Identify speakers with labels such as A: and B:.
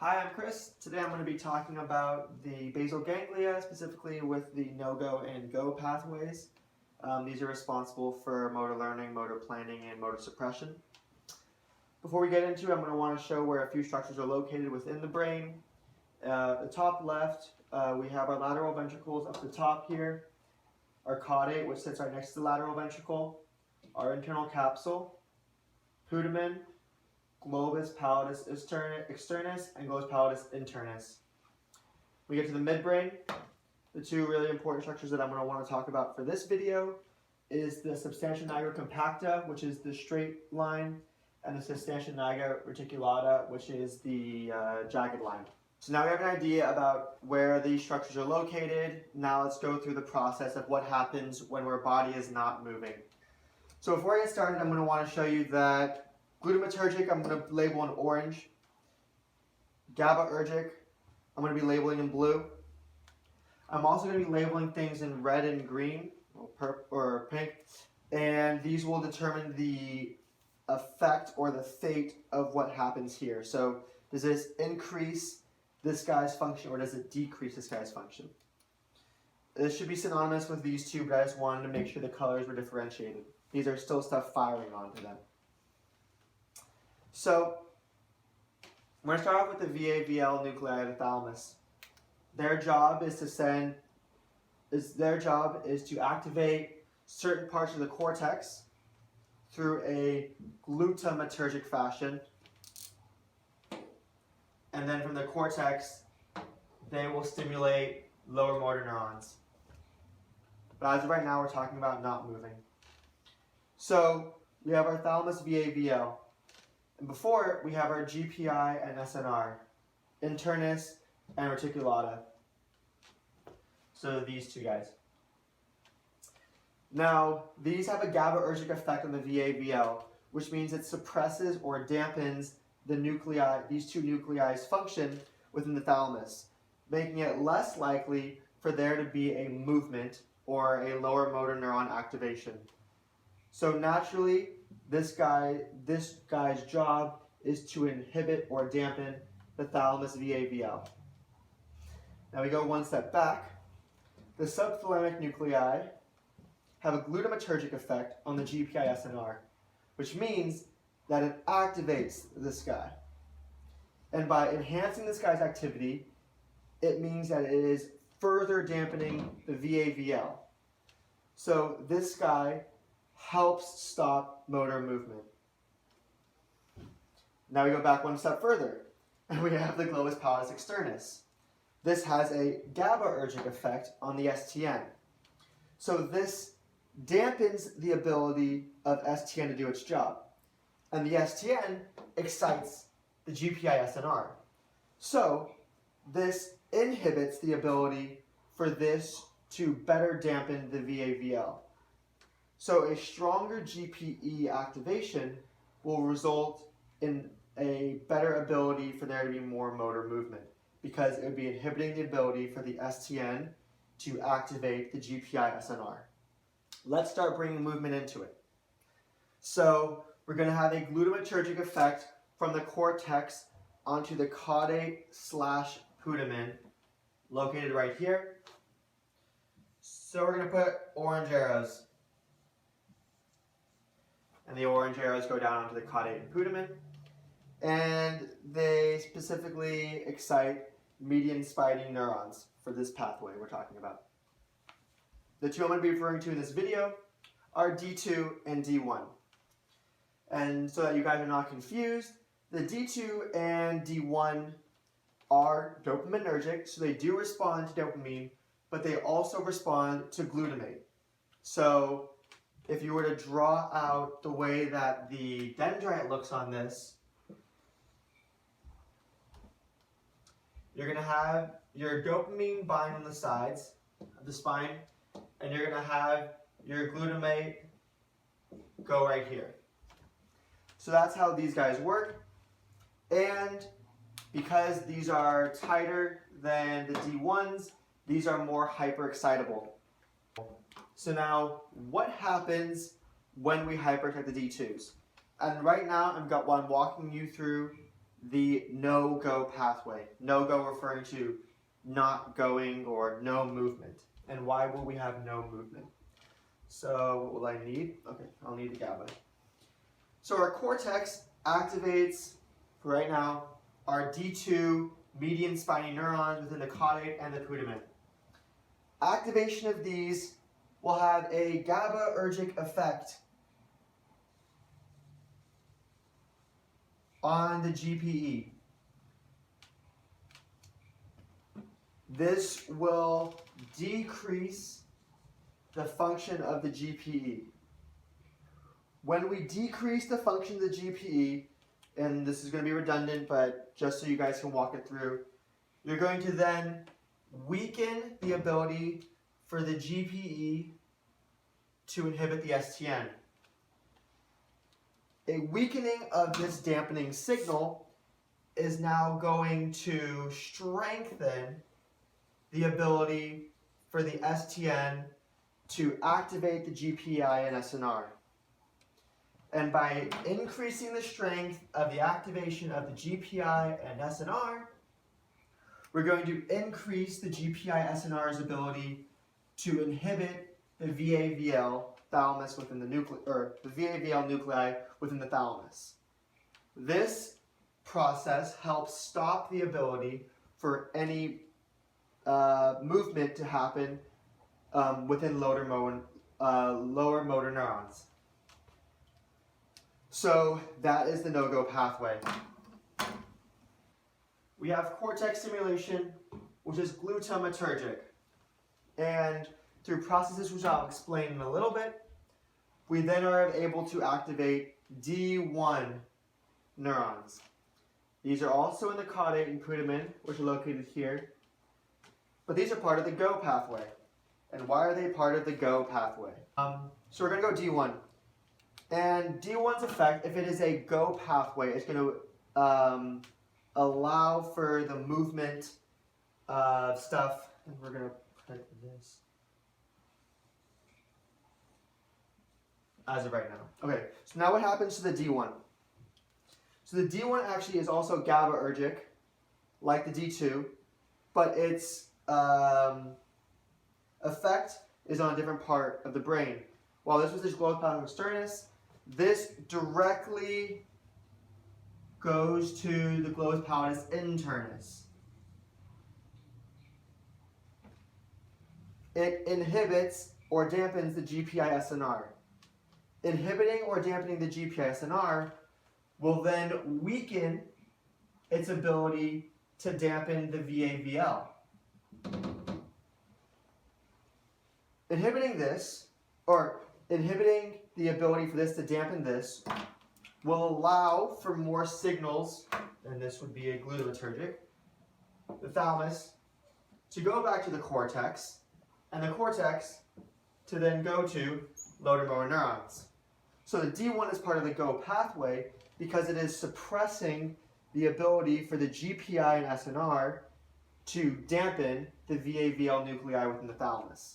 A: Hi, I'm Chris. Today I'm going to be talking about the basal ganglia, specifically with the no-go and go pathways. These are responsible for motor learning, motor planning, and motor suppression. Before we get into it, I'm going to want to show where a few structures are located within the brain. The top left, we have our lateral ventricles up the top here, our caudate, which sits right next to the lateral ventricle, our internal capsule, putamen, globus pallidus externus, and globus pallidus internus. We get to the midbrain. The two really important structures that I'm going to want to talk about for this video is the Substantia nigra compacta, which is the straight line, and the Substantia nigra reticulata, which is the jagged line. So now we have an idea about where these structures are located. Now let's go through the process of what happens when our body is not moving. So before I get started, I'm going to want to show you that glutamatergic, I'm going to label in orange. GABAergic, I'm going to be labeling in blue. I'm also going to be labeling things in red and green, or pink, and these will determine the effect or the fate of what happens here. So does this increase this guy's function, or does it decrease this guy's function? This should be synonymous with these two, but I just wanted to make sure the colors were differentiated. These are still stuff firing onto them. So, I'm going to start off with the VAVL nuclei of the thalamus. Their job is to activate certain parts of the cortex through a glutamatergic fashion, and then from the cortex, they will stimulate lower motor neurons. But as of right now, we're talking about not moving. So, we have our thalamus VAVL. And before it, we have our GPI and SNR, internus and reticulata. So these two guys. Now, these have a GABAergic effect on the VAVL, which means it suppresses or dampens the nuclei, these two nuclei's function within the thalamus, making it less likely for there to be a movement or a lower motor neuron activation. So naturally, this guy's job is to inhibit or dampen the thalamus VAVL. Now we go one step back. The subthalamic nuclei have a glutamatergic effect on the GPI-SNR, which means that it activates this guy. And by enhancing this guy's activity, it means that it is further dampening the VAVL. So this guy helps stop motor movement. Now we go back one step further, and we have the globus pallidus externus. This has a GABAergic effect on the STN. So this dampens the ability of STN to do its job. And the STN excites the GPI-SNR. So this inhibits the ability for this to better dampen the VAVL. So a stronger GPE activation will result in a better ability for there to be more motor movement, because it would be inhibiting the ability for the STN to activate the GPI-SNR. Let's start bringing movement into it. So we're going to have a glutamatergic effect from the cortex onto the caudate/putamen, located right here. So we're going to put orange arrows. And the orange arrows go down onto the caudate and putamen, and they specifically excite median spiding neurons for this pathway we're talking about. The two I'm going to be referring to in this video are D2 and D1. And so that you guys are not confused, the D2 and D1 are dopaminergic, so they do respond to dopamine, but they also respond to glutamate. So if you were to draw out the way that the dendrite looks on this, you're going to have your dopamine bind on the sides of the spine, and you're going to have your glutamate go right here. So that's how these guys work. And because these are tighter than the D1s, these are more hyperexcitable. So now, what happens when we hyperexcite the D2s? And right now, I'm walking you through the no-go pathway. No-go referring to not going or no movement. And why will we have no movement? So what will I need? Okay, I'll need the GABA. So our cortex activates, right now, our D2 median spiny neurons within the caudate and the putamen. Activation of these will have a GABAergic effect on the GPE. This will decrease the function of the GPE. When we decrease the function of the GPE, and this is going to be redundant, but just so you guys can walk it through, you're going to then weaken the ability for the GPE to inhibit the STN. A weakening of this dampening signal is now going to strengthen the ability for the STN to activate the GPI and SNR. And by increasing the strength of the activation of the GPI and SNR, we're going to increase the GPI-SNR's ability to inhibit the VAVL thalamus within the the VAVL nuclei within the thalamus. This process helps stop the ability for any movement to happen within lower motor neurons. So that is the no-go pathway. We have cortex stimulation, which is glutamatergic. And through processes which I'll explain in a little bit, we then are able to activate D1 neurons. These are also in the caudate and putamen, which are located here. But these are part of the GO pathway. And why are they part of the GO pathway? So we're going to go D1. And D1's effect, if it is a GO pathway, it's going to allow for the movement of stuff. And we're going to put this as of right now. Okay, so now what happens to the D1? So the D1 actually is also GABAergic, like the D2, but its effect is on a different part of the brain. While this was the globus pallidus externus, this directly goes to the globus pallidus internus. It inhibits or dampens the GPI-SNR. Inhibiting or dampening the GPI-SNR will then weaken its ability to dampen the VAVL. Inhibiting this, or inhibiting the ability for this to dampen this, will allow for more signals, and this would be a glutamatergic, the thalamus, to go back to the cortex, and the cortex to then go to motor neurons. So the D1 is part of the GO pathway because it is suppressing the ability for the GPI and SNR to dampen the VAVL nuclei within the thalamus.